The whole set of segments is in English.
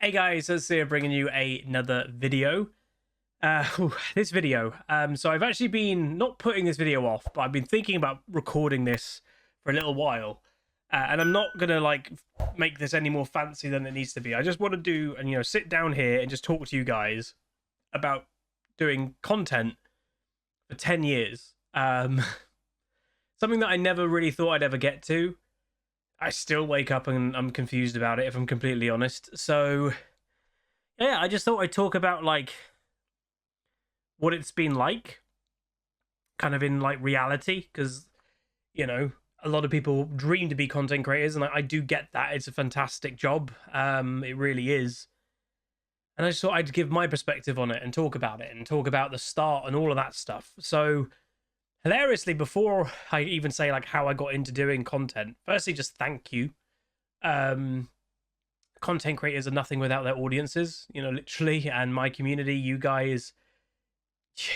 Hey guys, Huzzy bringing you another video. This video. So I've actually been not putting this video off, but I've been thinking about recording this for a little while, and I'm not gonna make this any more fancy than it needs to be. I just want to do and sit down here and just talk to you guys about doing content for 10 years. Something that I never really thought I'd ever get to. I still wake up and I'm confused about it, if I'm completely honest. So, yeah, I just thought I'd talk about what it's been like, kind of in reality, because a lot of people dream to be content creators, and I do get that. It's a fantastic job. It really is. And I just thought I'd give my perspective on it and talk about it and talk about the start and all of that stuff. So, hilariously, before I even say how I got into doing content, firstly, just thank you. Content creators are nothing without their audiences, literally, and my community. You guys,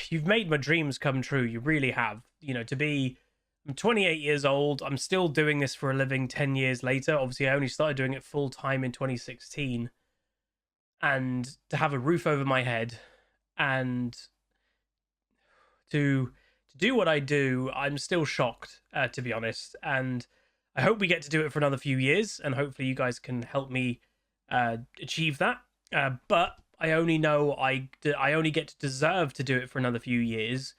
you've made my dreams come true. You really have. I'm 28 years old. I'm still doing this for a living 10 years later. Obviously, I only started doing it full time in 2016. And to have a roof over my head and to do what I do, I'm still shocked, to be honest. And I hope we get to do it for another few years, and hopefully you guys can help me achieve that. But I only know I only get to deserve to do it for another few years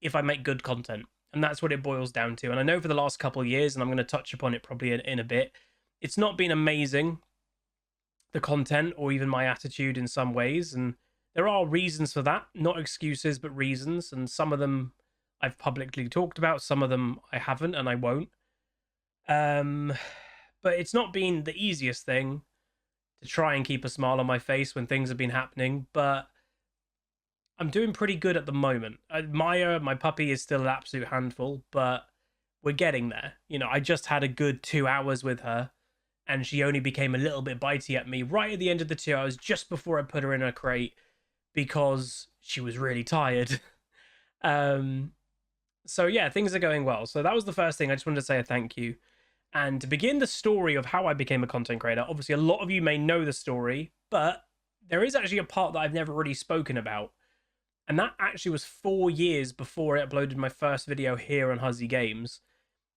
if I make good content. And that's what it boils down to. And I know for the last couple of years, and I'm going to touch upon it probably in a bit, it's not been amazing, the content or even my attitude in some ways. And there are reasons for that, not excuses, but reasons. And some of them I've publicly talked about, some of them I haven't, and I won't. But it's not been the easiest thing to try and keep a smile on my face when things have been happening, but I'm doing pretty good at the moment. Maya, my puppy, is still an absolute handful, but we're getting there. I just had a good 2 hours with her, and she only became a little bit bitey at me right at the end of the 2 hours, just before I put her in a crate, because she was really tired. So yeah, things are going well. So that was the first thing. I just wanted to say a thank you. And to begin the story of how I became a content creator, obviously a lot of you may know the story, but there is actually a part that I've never really spoken about. And that actually was 4 years before I uploaded my first video here on HuzzyGames.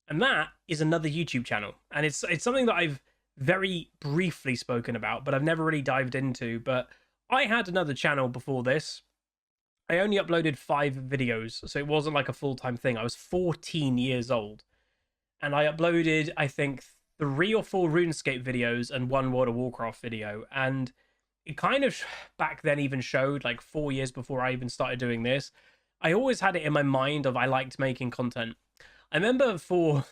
And that is another YouTube channel. And it's something that I've very briefly spoken about, but I've never really dived into. But I had another channel before this. I only uploaded 5 videos, so it wasn't like a full-time thing. I was 14 years old. And I uploaded, I think, 3 or 4 RuneScape videos and 1 World of Warcraft video. And it kind of back then even showed, 4 years before I even started doing this, I always had it in my mind of I liked making content. I remember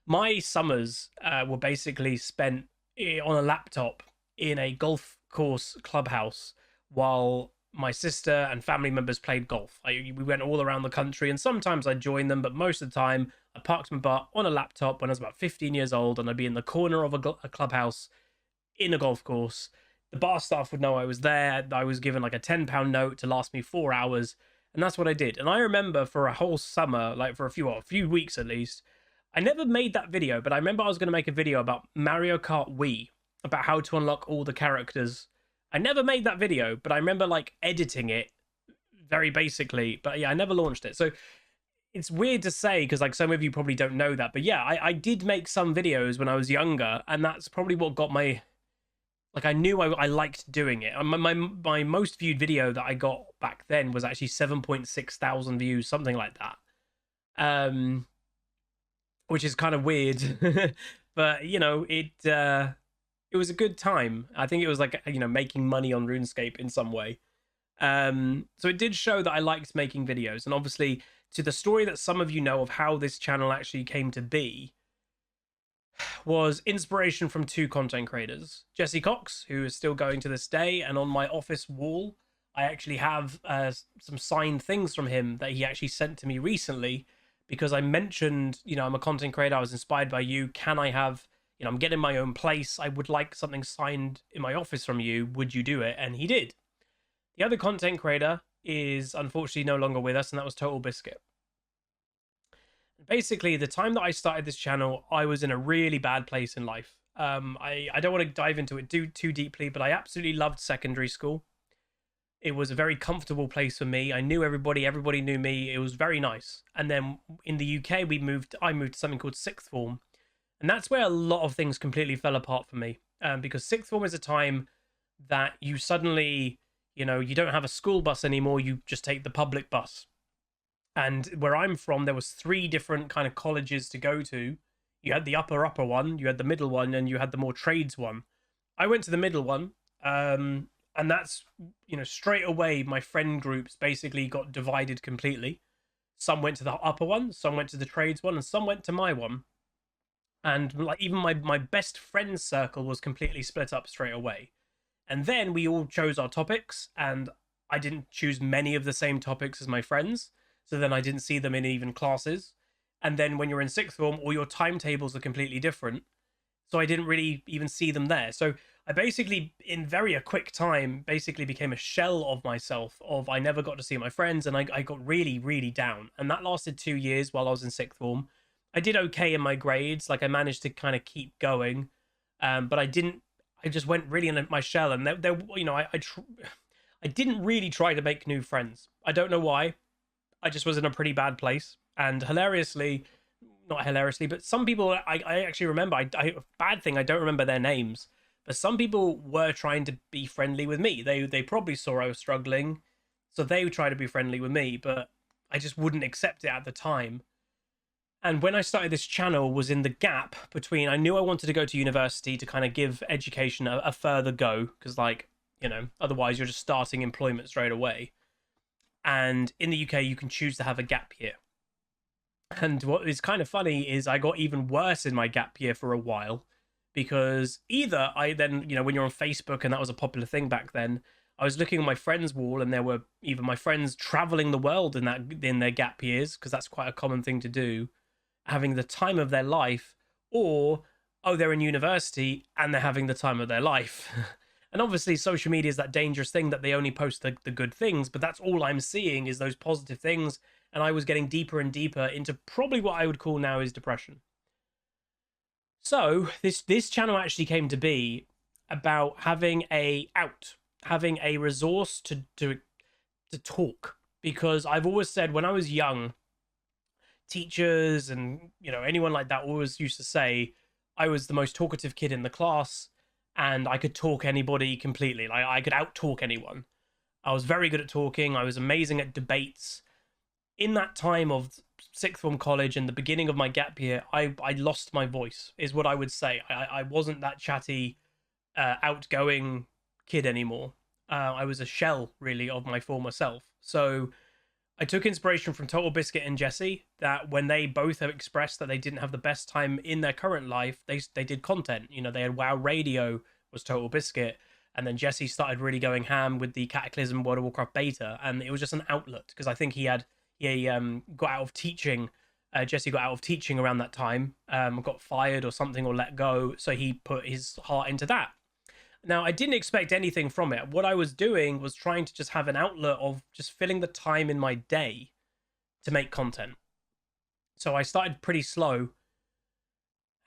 my summers were basically spent on a laptop in a golf course clubhouse while my sister and family members played golf. We went all around the country, and sometimes I'd join them, but most of the time I parked my butt on a laptop when I was about 15 years old, and I'd be in the corner of a clubhouse in a golf course. The bar staff would know I was there. I was given a £10 note to last me 4 hours, and that's what I did. And I remember for a whole summer, for a few weeks at least, I never made that video, but I remember I was going to make a video about Mario Kart Wii, about how to unlock all the characters. I never made that video, but I remember editing it very basically. But yeah, I never launched it. So it's weird to say, because some of you probably don't know that. But yeah, I did make some videos when I was younger, and that's probably what got my... I knew I liked doing it. My most viewed video that I got back then was actually 7.6 thousand views, something like that. Which is kind of weird. But, it was a good time. I think it was making money on RuneScape in some way. So it did show that I liked making videos. And obviously, to the story that some of you know of how this channel actually came to be, was inspiration from 2 content creators. Jesse Cox, who is still going to this day, and on my office wall, I actually have some signed things from him that he actually sent to me recently, because I mentioned, I'm a content creator, I was inspired by you, can I have... I'm getting my own place. I would like something signed in my office from you. Would you do it? And he did. The other content creator is unfortunately no longer with us, and that was Total Biscuit. Basically, the time that I started this channel, I was in a really bad place in life. I don't want to dive into it too deeply, but I absolutely loved secondary school. It was a very comfortable place for me. I knew everybody knew me. It was very nice. And then in the UK, I moved to something called sixth form, and that's where a lot of things completely fell apart for me. Because sixth form is a time that you suddenly, you don't have a school bus anymore. You just take the public bus. And where I'm from, there was 3 different kind of colleges to go to. You had the upper one, you had the middle one, and you had the more trades one. I went to the middle one, and that's, straight away my friend groups basically got divided completely. Some went to the upper one, some went to the trades one, and some went to my one. And like even my best friends circle was completely split up straight away. And then we all chose our topics, and I didn't choose many of the same topics as my friends. So then I didn't see them in even classes. And then when you're in sixth form, all your timetables are completely different. So I didn't really even see them there. So I basically, in a quick time, basically became a shell of myself. I never got to see my friends, and I got really, really down. And that lasted 2 years while I was in sixth form. I did okay in my grades. Like I managed to kind of keep going. But I just went really in my shell. And I didn't really try to make new friends. I don't know why. I just was in a pretty bad place. And not hilariously, but some people I actually remember, bad thing, I don't remember their names, but some people were trying to be friendly with me. They probably saw I was struggling, so they would try to be friendly with me, but I just wouldn't accept it at the time. And when I started this channel was in the gap between, I knew I wanted to go to university to kind of give education a further go, because otherwise you're just starting employment straight away. And in the UK, you can choose to have a gap year. And what is kind of funny is I got even worse in my gap year for a while, because either I then, when you're on Facebook, and that was a popular thing back then, I was looking at my friends' wall, and there were even my friends traveling the world in their gap years, because that's quite a common thing to do, having the time of their life, or, they're in university and they're having the time of their life. And obviously social media is that dangerous thing that they only post the good things, but that's all I'm seeing is those positive things. And I was getting deeper and deeper into probably what I would call now is depression. So this channel actually came to be about having a resource to talk. Because I've always said when I was young, teachers and anyone like that always used to say I was the most talkative kid in the class, and I could talk anybody completely. Like I could out-talk anyone. I was very good at talking. I was amazing at debates. In that time of sixth form college and the beginning of my gap year, I lost my voice, is what I would say. I wasn't that chatty, outgoing kid anymore. I was a shell, really, of my former self. So I took inspiration from Total Biscuit and Jesse, that when they both have expressed that they didn't have the best time in their current life, they did content. They had WoW Radio was Total Biscuit, and then Jesse started really going ham with the Cataclysm World of Warcraft beta, and it was just an outlet, because I think he got out of teaching. Jesse got out of teaching around that time, got fired or something, or let go, so he put his heart into that. Now, I didn't expect anything from it. What I was doing was trying to just have an outlet of just filling the time in my day to make content. So I started pretty slow,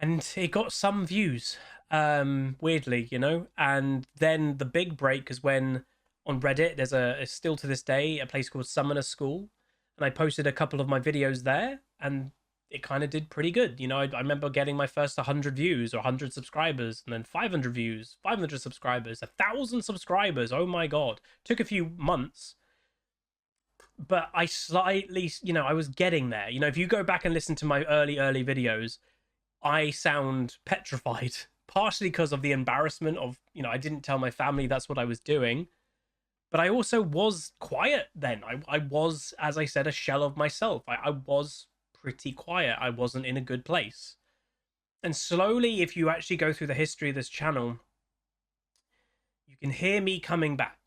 and it got some views, weirdly, and then the big break is when on Reddit there's still to this day a place called Summoner School, and I posted a couple of my videos there, and it kind of did pretty good. I remember getting my first 100 views or 100 subscribers, and then 500 views, 500 subscribers, 1,000 subscribers. Oh my God. Took a few months, but I slightly, I was getting there. If you go back and listen to my early videos, I sound petrified, partially because of the embarrassment of, I didn't tell my family that's what I was doing. But I also was quiet then. I was, as I said, a shell of myself. I was pretty quiet. I wasn't in a good place. And slowly, if you actually go through the history of this channel, you can hear me coming back.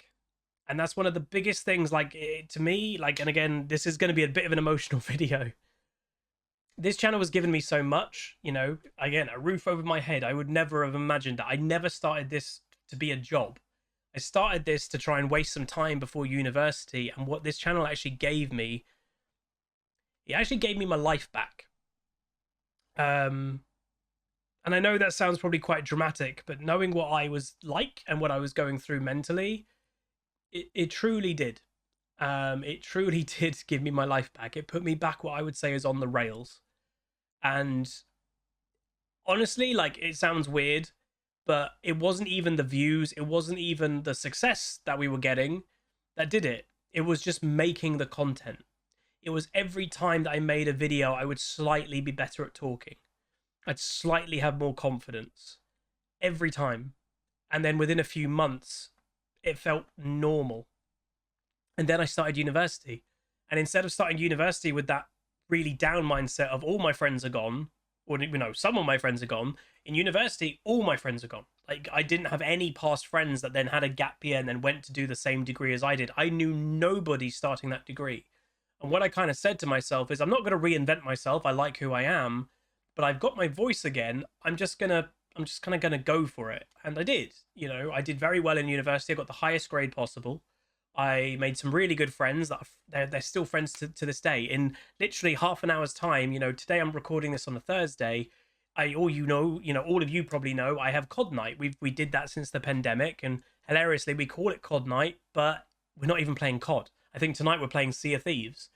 And that's one of the biggest things, to me, and again, this is going to be a bit of an emotional video. This channel has given me so much, again, a roof over my head. I would never have imagined that. I never started this to be a job. I started this to try and waste some time before university, and what this channel actually gave me, it actually gave me my life back. And I know that sounds probably quite dramatic, but knowing what I was like and what I was going through mentally, it truly did. It truly did give me my life back. It put me back what I would say is on the rails. And honestly, like, it sounds weird, but it wasn't even the views, it wasn't even the success that we were getting that did it. It was just making the content. It was every time that I made a video, I would slightly be better at talking. I'd slightly have more confidence every time. And then within a few months, it felt normal. And then I started university. And instead of starting university with that really down mindset of all my friends are gone, or, you know, some of my friends are gone, in university, all my friends are gone. Like, I didn't have any past friends that then had a gap year and then went to do the same degree as I did. I knew nobody starting that degree. And what I kind of said to myself is, I'm not going to reinvent myself. I like who I am, but I've got my voice again. I'm just kind of gonna go for it. And I did. You know, I did very well in university. I got the highest grade possible. I made some really good friends that they're still friends to this day. In literally half an hour's time, you know, today I'm recording this on a Thursday. All of you probably know, I have COD night. We did that since the pandemic, and hilariously, we call it COD night, but we're not even playing COD. I think tonight we're playing Sea of Thieves,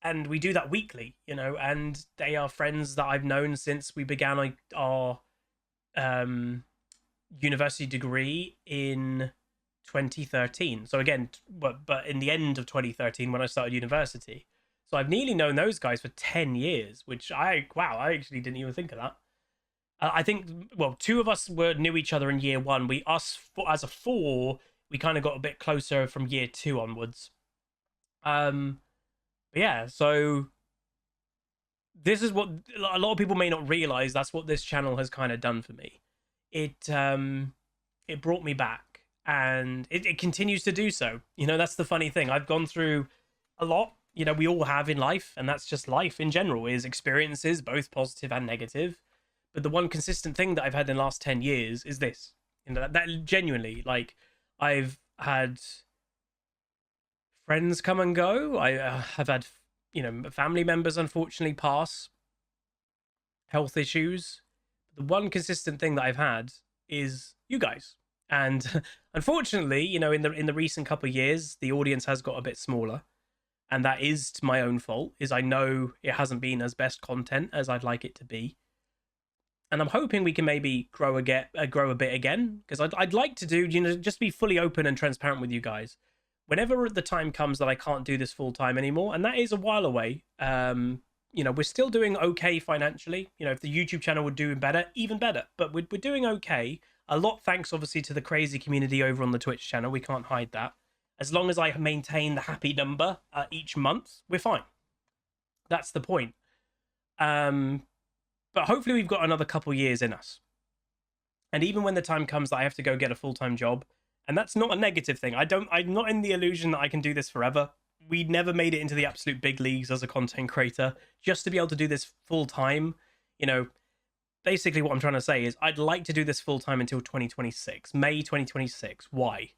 and we do that weekly, you know. And they are friends that I've known since we began our university degree in 2013. So again, but in the end of 2013 when I started university. So I've nearly known those guys for 10 years, which I actually didn't even think of that. I think, well, two of us knew each other in year one. As a four, we kind of got a bit closer from year two onwards. But yeah, so this is what a lot of people may not realize. That's what this channel has kind of done for me. It brought me back, and it continues to do so. You know, that's the funny thing. I've gone through a lot. You know, we all have in life, and that's just life in general, is experiences, both positive and negative. But the one consistent thing that I've had in the last 10 years is this. You know, that genuinely, like, I've had friends come and go. I have had, you know, family members unfortunately pass, health issues. The one consistent thing that I've had is you guys. And unfortunately, you know, in the recent couple of years, the audience has got a bit smaller. And that is my own fault, is I know it hasn't been as best content as I'd like it to be. And I'm hoping we can maybe grow a bit again, because I'd like to do, you know, just be fully open and transparent with you guys. Whenever the time comes that I can't do this full time anymore, and that is a while away, you know, we're still doing okay financially. You know, if the YouTube channel would do better, even better. But we're doing okay. A lot thanks, obviously, to the crazy community over on the Twitch channel. We can't hide that. As long as I maintain the happy number each month, we're fine. That's the point. But hopefully we've got another couple years in us. And even when the time comes that I have to go get a full-time job, and that's not a negative thing. I'm not in the illusion that I can do this forever. We never made it into the absolute big leagues as a content creator. Just to be able to do this full-time, you know, basically what I'm trying to say is I'd like to do this full-time until 2026, May 2026. Why?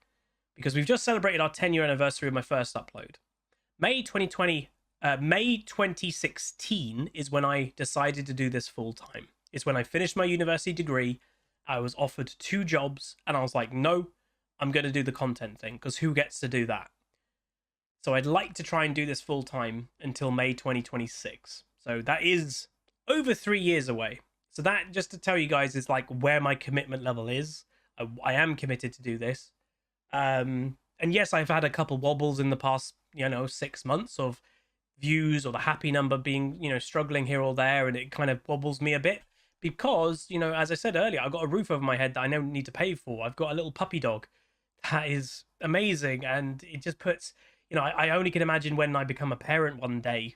Because we've just celebrated our 10-year anniversary of my first upload. May 2016 is when I decided to do this full-time. It's when I finished my university degree. I was offered 2 jobs, and I was like, no, I'm going to do the content thing, because who gets to do that? So I'd like to try and do this full-time until May 2026. So that is over 3 years away. So that, just to tell you guys, is like where my commitment level is. I am committed to do this. And yes, I've had a couple wobbles in the past, you know, 6 months of views or the happy number being, you know, struggling here or there, and it kind of wobbles me a bit because, you know, as I said earlier, I've got a roof over my head that I don't need to pay for. I've got a little puppy dog that is amazing, and it just puts, you know, I only can imagine when I become a parent one day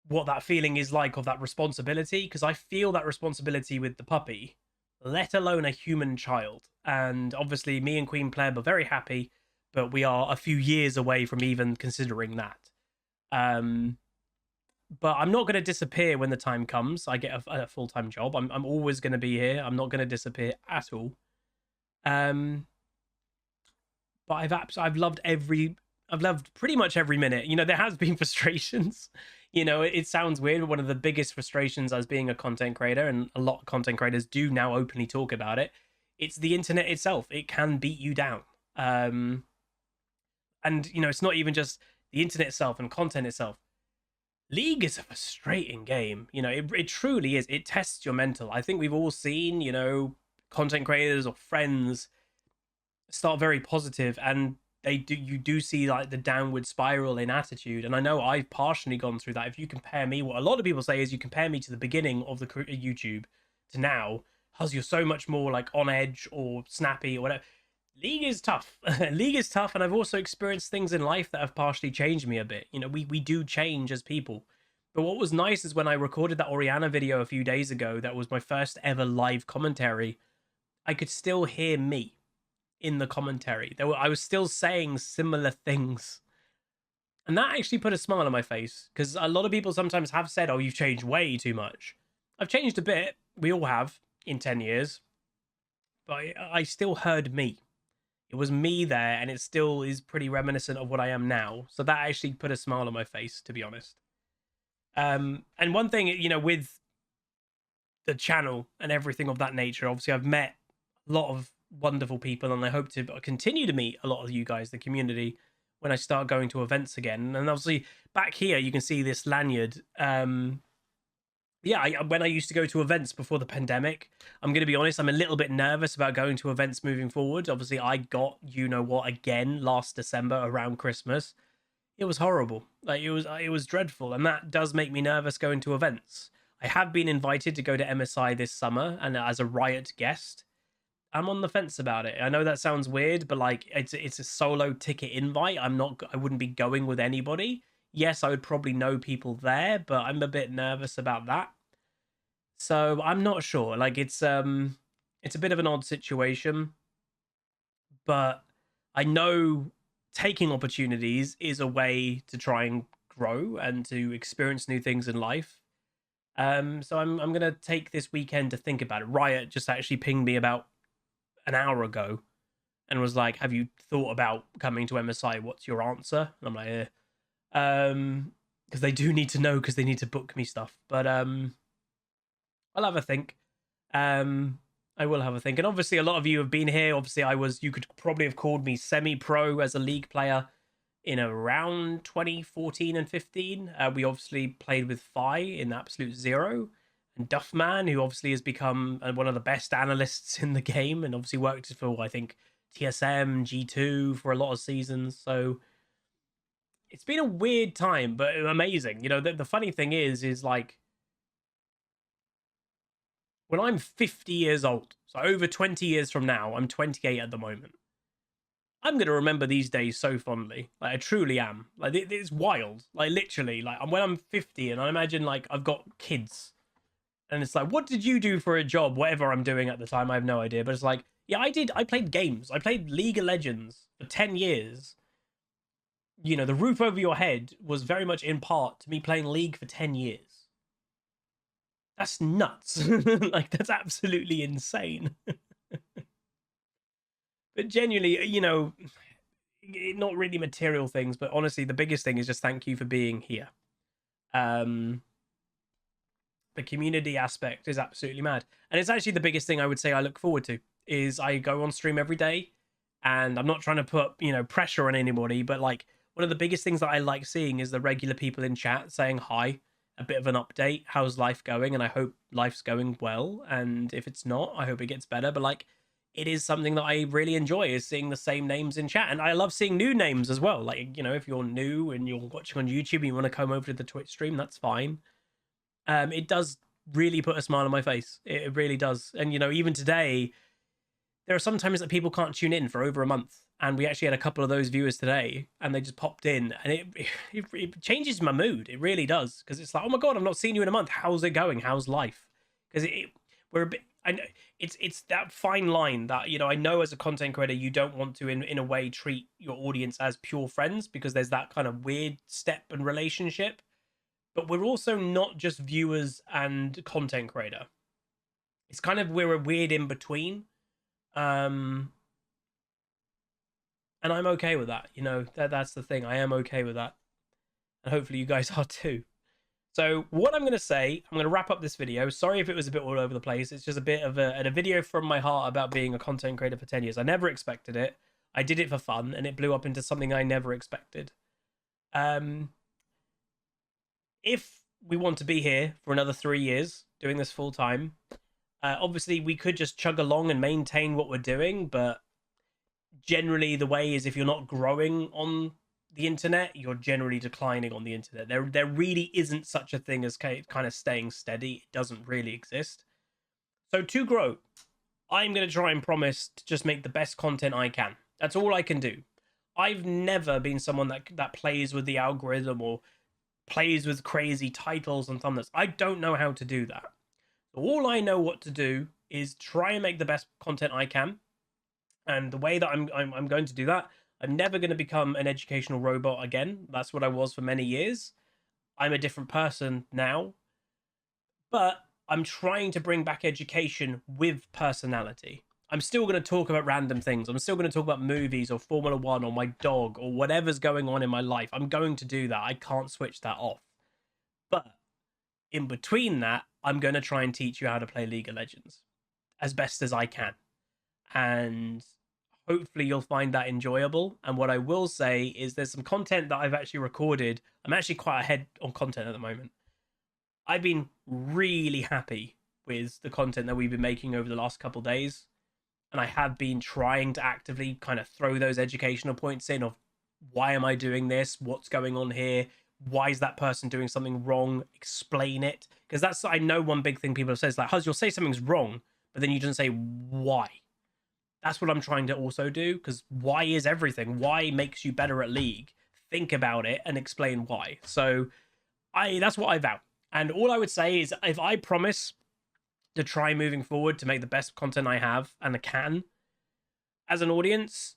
what that feeling is like, of that responsibility, because I feel that responsibility with the puppy, let alone a human child. And obviously me and Queen Pleb are very happy, but we are a few years away from even considering that. But I'm not going to disappear when the time comes. I get a full-time job. I'm always going to be here. I'm not going to disappear at all. But I've loved every I've loved pretty much every minute. You know, there has been frustrations. You know, it sounds weird, but one of the biggest frustrations as being a content creator, and a lot of content creators do now openly talk about it, it's the internet itself. It can beat you down. Um, and, you know, it's not even just the internet itself and content itself. League is a frustrating game. You know, it truly is. It tests your mental. I think we've all seen, you know, content creators or friends start very positive, and you do see like the downward spiral in attitude. And I know I've partially gone through that. If you compare me, what a lot of people say is, you compare me to the beginning of the YouTube to now, Huz, you're so much more like on edge or snappy or whatever. League is tough. League is tough, and I've also experienced things in life that have partially changed me a bit. You know, we do change as people. But what was nice is when I recorded that Oriana video a few days ago, that was my first ever live commentary, I could still hear me in the commentary. I was still saying similar things. And that actually put a smile on my face, because a lot of people sometimes have said, oh, you've changed way too much. I've changed a bit. We all have in 10 years. But I still heard me. It was me there, and it still is pretty reminiscent of what I am now. So that actually put a smile on my face, to be honest. And one thing, you know, with the channel and everything of that nature, obviously I've met a lot of wonderful people, and I hope to continue to meet a lot of you guys, the community, when I start going to events again. And obviously back here you can see this lanyard. Yeah, when I used to go to events before the pandemic, I'm going to be honest, I'm a little bit nervous about going to events moving forward. Obviously, I got you know what again last December around Christmas. It was horrible. Like it was dreadful, and that does make me nervous going to events. I have been invited to go to MSI this summer, and as a Riot guest, I'm on the fence about it. I know that sounds weird, but like it's a solo ticket invite. I wouldn't be going with anybody. Yes, I would probably know people there, but I'm a bit nervous about that. So I'm not sure. Like it's a bit of an odd situation, but I know taking opportunities is a way to try and grow and to experience new things in life. So I'm gonna take this weekend to think about it. Riot just actually pinged me about an hour ago and was like, "Have you thought about coming to MSI? What's your answer?" And I'm like, because they do need to know, because they need to book me stuff. But I'll have a think. I will have a think. And obviously, a lot of you have been here. Obviously, you could probably have called me semi-pro as a League player in around 2014 and 15. We obviously played with Fi in Absolute Zero, and Duffman, who obviously has become one of the best analysts in the game, and obviously worked for, I think, TSM, G2 for a lot of seasons. So it's been a weird time, but amazing. You know, the funny thing is like, when I'm 50 years old, so over 20 years from now, I'm 28 at the moment, I'm going to remember these days so fondly. Like, I truly am. Like, it's wild. Like, literally, like, when I'm 50 and I imagine, like, I've got kids, and it's like, what did you do for a job? Whatever I'm doing at the time, I have no idea. But it's like, yeah, I played games. I played League of Legends for 10 years. You know, the roof over your head was very much in part to me playing League for 10 years. That's nuts. Like, that's absolutely insane. But genuinely, you know, not really material things, but honestly, the biggest thing is just thank you for being here. The community aspect is absolutely mad. And it's actually the biggest thing I would say I look forward to, is I go on stream every day, and I'm not trying to put, you know, pressure on anybody, but like, one of the biggest things that I like seeing is the regular people in chat saying hi, a bit of an update, how's life going, and I hope life's going well, and if it's not, I hope it gets better. But like, it is something that I really enjoy, is seeing the same names in chat, and I love seeing new names as well. Like, you know, if you're new and you're watching on YouTube and you want to come over to the Twitch stream, that's fine. It does really put a smile on my face. It really does. And you know, even today, there are some times that people can't tune in for over a month, and we actually had a couple of those viewers today, and they just popped in, and it changes my mood. It really does, because it's like, oh my god, I've not seen you in a month. How's it going? How's life? Because we're a bit. I know it's that fine line that, you know, I know as a content creator you don't want to in a way treat your audience as pure friends, because there's that kind of weird step and relationship. But we're also not just viewers and content creator. It's kind of, we're a weird in between. And I'm okay with that. You know, that's the thing. I am okay with that. And hopefully you guys are too. So what I'm going to say, I'm going to wrap up this video. Sorry if it was a bit all over the place. It's just a bit of a video from my heart about being a content creator for 10 years. I never expected it. I did it for fun, and it blew up into something I never expected. If we want to be here for another 3 years doing this full time, obviously we could just chug along and maintain what we're doing, but generally the way is if you're not growing on the internet, you're generally declining on the internet. There really isn't such a thing as kind of staying steady. It doesn't really exist. So to grow, I'm going to try and promise to just make the best content I can. That's all I can do. I've never been someone that plays with the algorithm or plays with crazy titles and thumbnails. I don't know how to do that. All I know what to do is try and make the best content I can. And the way that I'm going to do that, I'm never going to become an educational robot again. That's what I was for many years. I'm a different person now. But I'm trying to bring back education with personality. I'm still going to talk about random things. I'm still going to talk about movies or Formula One or my dog or whatever's going on in my life. I'm going to do that. I can't switch that off. But in between that, I'm going to try and teach you how to play League of Legends as best as I can. And hopefully you'll find that enjoyable. And what I will say is there's some content that I've actually recorded. I'm actually quite ahead on content at the moment. I've been really happy with the content that we've been making over the last couple of days. And I have been trying to actively kind of throw those educational points in of why am I doing this? What's going on here? Why is that person doing something wrong? Explain it. Because that's, I know one big thing people have said is like, Huzz, you'll say something's wrong, but then you don't say why. That's what I'm trying to also do, because why is everything? Why makes you better at League? Think about it and explain why. So that's what I vow. And all I would say is if I promise to try moving forward to make the best content I have and I can as an audience,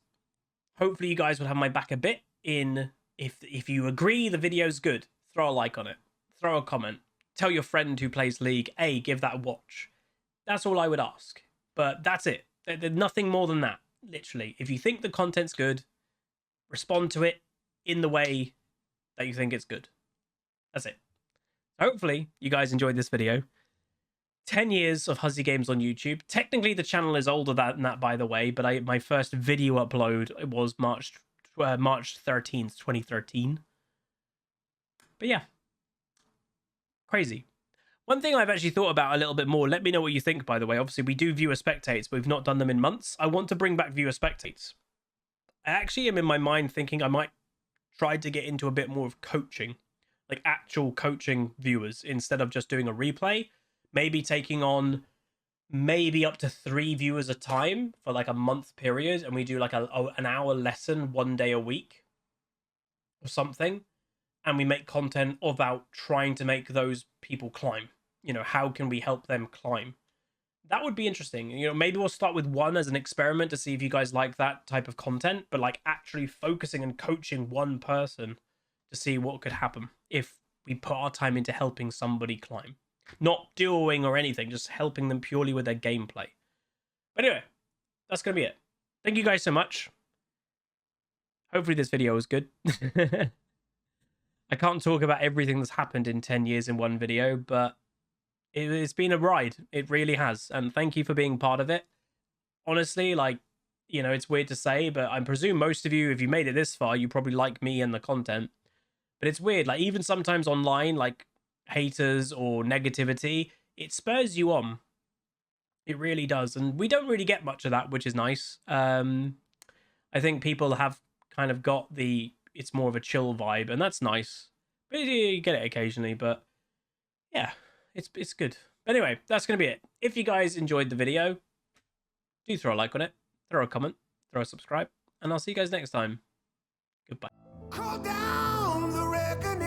hopefully you guys will have my back a bit in if you agree the video's good, throw a like on it, throw a comment, tell your friend who plays League, hey, give that a watch. That's all I would ask. But that's it. There's nothing more than that, literally. If you think the content's good, respond to it in the way that you think it's good. That's it. Hopefully you guys enjoyed this video. 10 years of HuzzyGames on YouTube. Technically, the channel is older than that, by the way, but my first video upload was March 13th, 2013. But yeah, crazy. One thing I've actually thought about a little bit more, let me know what you think, by the way. Obviously, we do viewer spectates, but we've not done them in months. I want to bring back viewer spectates. I actually am in my mind thinking I might try to get into a bit more of coaching, like actual coaching viewers, instead of just doing a replay. Maybe taking on maybe up to 3 viewers a time for like a month period, and we do like an hour lesson 1 day a week or something, and we make content about trying to make those people climb. You know, how can we help them climb? That would be interesting. You know, maybe we'll start with 1 as an experiment to see if you guys like that type of content, but like actually focusing and coaching 1 person to see what could happen if we put our time into helping somebody climb. Not dueling or anything, just helping them purely with their gameplay. But anyway, that's going to be it. Thank you guys so much. Hopefully this video was good. I can't talk about everything that's happened in 10 years in one video, but it's been a ride. It really has. And thank you for being part of it. Honestly, like, you know, it's weird to say, but I presume most of you, if you made it this far, you probably like me and the content. But it's weird. Like, even sometimes online, like, haters or negativity, it spurs you on. It really does. And we don't really get much of that, which is nice. I think people have kind of got it's more of a chill vibe, and that's nice. But you get it occasionally, but yeah, it's good. But anyway, that's going to be it. If you guys enjoyed the video, do throw a like on it, throw a comment, throw a subscribe, and I'll see you guys next time. Goodbye. Call down the reckoning.